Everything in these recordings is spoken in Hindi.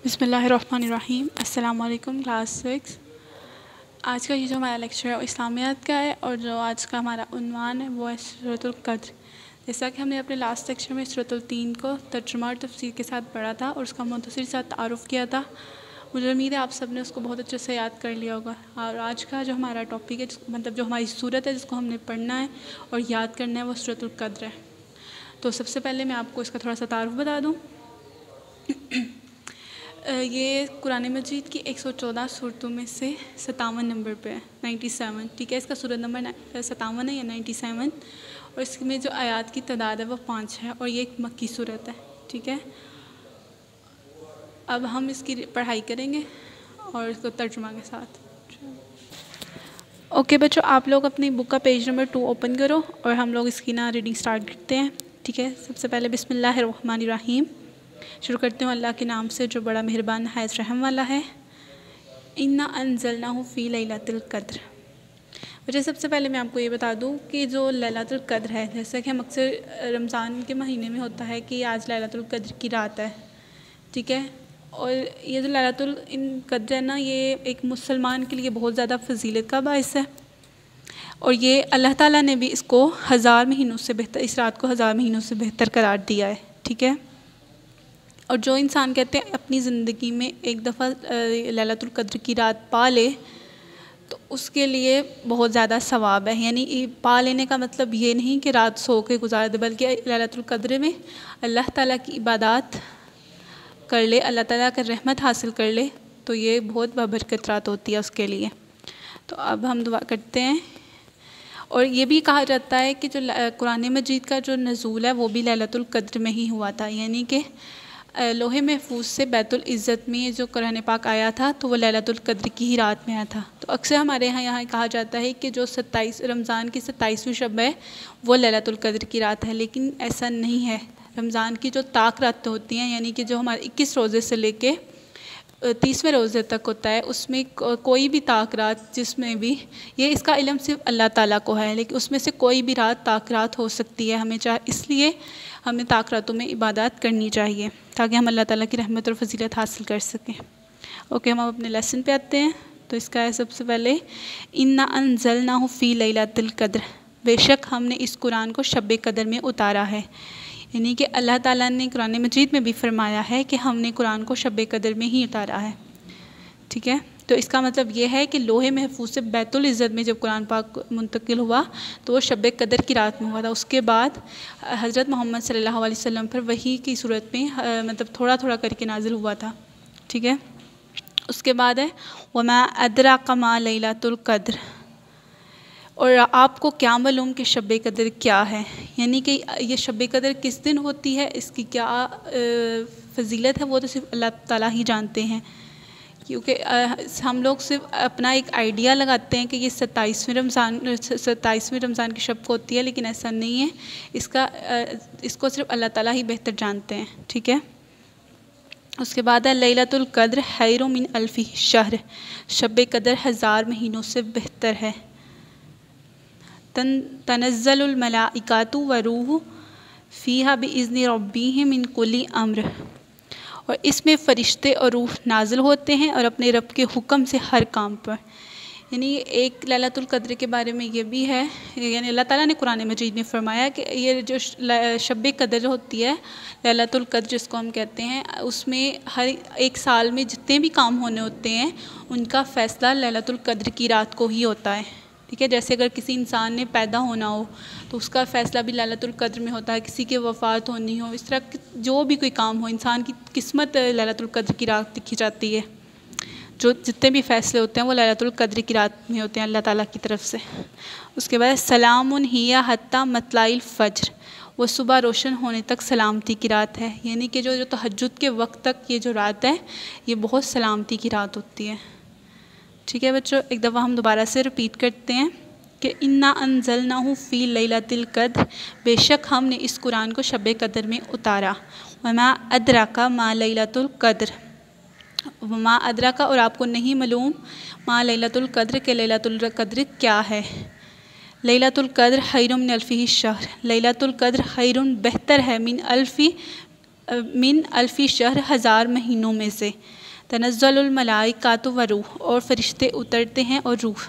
बिस्मिल्लाहिर्रहमानिर्रहीम। अस्सलाम वालेकुम क्लास 6। आज का ये जो हमारा लेक्चर है वो इस्लामियात का है और जो आज का हमारा उन्वान है वो है सूरतुल क़द्र। जैसा कि हमने अपने लास्ट लेक्चर में सूरतुल 3 को तर्जुमा और तफसीर के साथ पढ़ा था और उसका मुख्तसर सा तारुफ़ किया था। मुझे उम्मीद है आप सब ने उसको बहुत अच्छे से याद कर लिया होगा। और आज का जो हमारा टॉपिक है मतलब जो हमारी सूरत है जिसको हमने पढ़ना है और याद करना है वो सूरतुल क़द्र है। तो सबसे पहले मैं आपको इसका थोड़ा सा तारुफ़ बता दूँ। ये कुरान मजीद की 114 सूरतों में से 57 नंबर पे है, 97। ठीक है, इसका सूरत नंबर 57 है या 97 और इसमें जो आयात की तादाद है वो 5 है और ये एक मक्की सूरत है। ठीक है, अब हम इसकी पढ़ाई करेंगे और इसको तर्जुमा के साथ। ओके बच्चों, आप लोग अपनी बुक का पेज नंबर 2 ओपन करो और हम लोग इसकी ना रीडिंग स्टार्ट करते हैं। ठीक है, सबसे पहले बिस्मिल्लाहिर्रहमानिर्रहीम शुरू करते हैं अल्लाह के नाम से जो बड़ा मेहरबान हायस रहम वाला है। इन्ना अंज़लनाहु फ़ी लैलतिल क़द्र। वजह सबसे पहले मैं आपको ये बता दूँ कि जो लैलतुल क़द्र है, जैसा कि हम अक्सर रमज़ान के महीने में होता है कि आज लैलतुल क़द्र की रात है। ठीक है, और ये जो लैलतुल क़द्र है ना, ये एक मुसलमान के लिए बहुत ज़्यादा फजीलत का बाइस है और ये अल्लाह ताला ने भी इसको 1000 महीनों से बेहतर, इस रात को 1000 महीनों से बेहतर करार दिया है। ठीक है, और जो इंसान कहते हैं अपनी ज़िंदगी में एक दफ़ा लैलतुल क़द्र की रात पा ले तो उसके लिए बहुत ज़्यादा सवाब है। यानी पा लेने का मतलब ये नहीं कि रात सो के गुजार दे, बल्कि लैलतुल क़द्र में अल्लाह ताला की इबादत कर ले, अल्लाह ताला का रहमत हासिल कर ले तो ये बहुत बरकत रात होती है उसके लिए। तो अब हम दुआ करते हैं। और ये भी कहा जाता है कि जो कुरान मजीद का जो नज़ूल है वो भी लैलतुल क़द्र में ही हुआ था, यानी कि लोहे महफूज से बैतुल इज़्ज़त में जो कुरान पाक आया था तो वो लैलतुल क़द्र की ही रात में आया था। तो अक्सर हमारे यहाँ कहा जाता है कि जो 27 रमज़ान की 27वीं शब है वो लैलतुल क़द्र की रात है, लेकिन ऐसा नहीं है। रमज़ान की जो ताक रातें होती हैं, यानी कि जो हमारे 21 रोज़े से लेके 30वें रोज़े तक होता है, उसमें कोई भी ताक रात जिसमें भी, ये इसका इल्म सिर्फ अल्लाह ताला को है, लेकिन उसमें से कोई भी रात ताक रात हो सकती है। हमें इसलिए हमें ताक रातों में इबादत करनी चाहिए ताकि हम अल्लाह ताला की रहमत और फजीलत हासिल कर सकें। ओके, हम अपने लेसन पे आते हैं। तो इसका है सबसे पहले इन्ना अंज़लनाहु फ़ी लैलतिल क़द्र, बेशक हमने इस कुरान को शब क़द्र में उतारा है। यानी कि अल्लाह ताला ने कुरान मजीद में भी फरमाया है कि हमने कुरान को शब क़द्र में ही उतारा है। ठीक है, तो इसका मतलब ये है कि लोहे महफूज से बैतुल इज़्ज़त में जब कुरान पाक मुंतकिल हुआ तो वो शब क़द्र की रात में हुआ था। उसके बाद हज़रत मोहम्मद सल्लल्लाहु अलैहि वसल्लम पर वही की सूरत में मतलब थोड़ा थोड़ा करके नाजिल हुआ था। ठीक है, उसके बाद है वमा अदराका मा लैलतुल क़द्र, और आपको क्या मालूम कि शब क़द्र क्या है, यानी कि ये शब क़द्र किस दिन होती है, इसकी क्या फजीलत है वो तो सिर्फ अल्लाह ताला ही जानते हैं। क्योंकि हम लोग सिर्फ अपना एक आइडिया लगाते हैं कि ये 27वें रमज़ान की शब को होती है, लेकिन ऐसा नहीं है। इसको सिर्फ अल्लाह ताला ही बेहतर जानते हैं। ठीक है, उसके बाद है लैलतुल क़द्र खैरुम मिन अल्फ़ि शहर, शब क़द्र 1000 महीनों से बेहतर है। तनज़्ज़लुल मलाइकातु व रूह फ़ीहा बिइज़्नि रब्बिहिम मिन कुल्लि अम्र, और इसमें फ़रिश्ते और रूह नाज़िल होते हैं और अपने रब के हुक्म से हर काम पर। यानी एक लैलतुल क़द्र के बारे में ये भी है, यानी अल्लाह ताला ने कुरान मजीद में फ़रमाया कि ये जो शब क़द्र होती है, लैलतुल क़द्र जिसको हम कहते हैं, उसमें हर एक साल में जितने भी काम होने होते हैं उनका फ़ैसला लैलतुल क़द्र की रात को ही होता है। ठीक है, जैसे अगर किसी इंसान ने पैदा होना हो तो उसका फ़ैसला भी लैलतुल क़द्र में होता है, किसी के वफ़ात होनी हो, इस तरह जो भी कोई काम हो, इंसान की किस्मत लैलतुल क़द्र की रात लिखी जाती है। जो जितने भी फ़ैसले होते हैं वो लैलतुल क़द्र की रात में होते हैं अल्लाह ताला की तरफ से। उसके बाद सलामुन हिया हत्ता मतलाइल फ़ज्र, वो सुबह रोशन होने तक सलामती की रात है। यानी कि जो तहज्जुद के वक्त तक ये जो रात है ये बहुत सलामती की रात होती है। ठीक है बच्चों, एक दफ़ा हम दोबारा से रिपीट करते हैं कि इन्ना अंज़लनाहु फ़ी लैलतिल क़द्र, बेशक हमने इस कुरान को शब क़द्र में उतारा। वमा अदराका मा लैलतुल क़द्र, वमा अदराका और आपको नहीं मालूम मा लैलतुल क़द्र के लैलतुल क़द्र क्या है। लैलतुल क़द्र खैरुम मिन अल्फ़ि शहर, लैलतुल क़द्र खैरुन बेहतर है मिन अल्फ़ि मिन अल्फ़ी शहर, हज़ार महीनों में से। तनज़्ज़लुल मलाइकातु व रूह, और फरिश्ते उतरते हैं और रूह।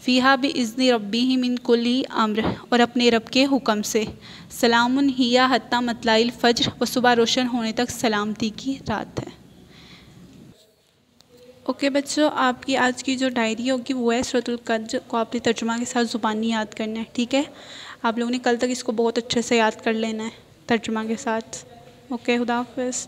फ़ीहा बिइज़्नि रब्बिहिम मिन कुल्लि अम्र, और अपने रब के हुक्म से। सलामुन हिया हत्ता मतलाइल फ़ज्र, व सुबह रोशन होने तक सलामती की रात है। ओके बच्चों, आपकी आज की जो डायरी होगी वो है सूरतुल कद्र को आपने तर्जुमा के साथ ज़ुबानी याद करना है। ठीक है, आप लोगों ने कल तक इसको बहुत अच्छे से याद कर लेना है तर्जुमा के साथ। ओके, खुदा हाफ़िज़।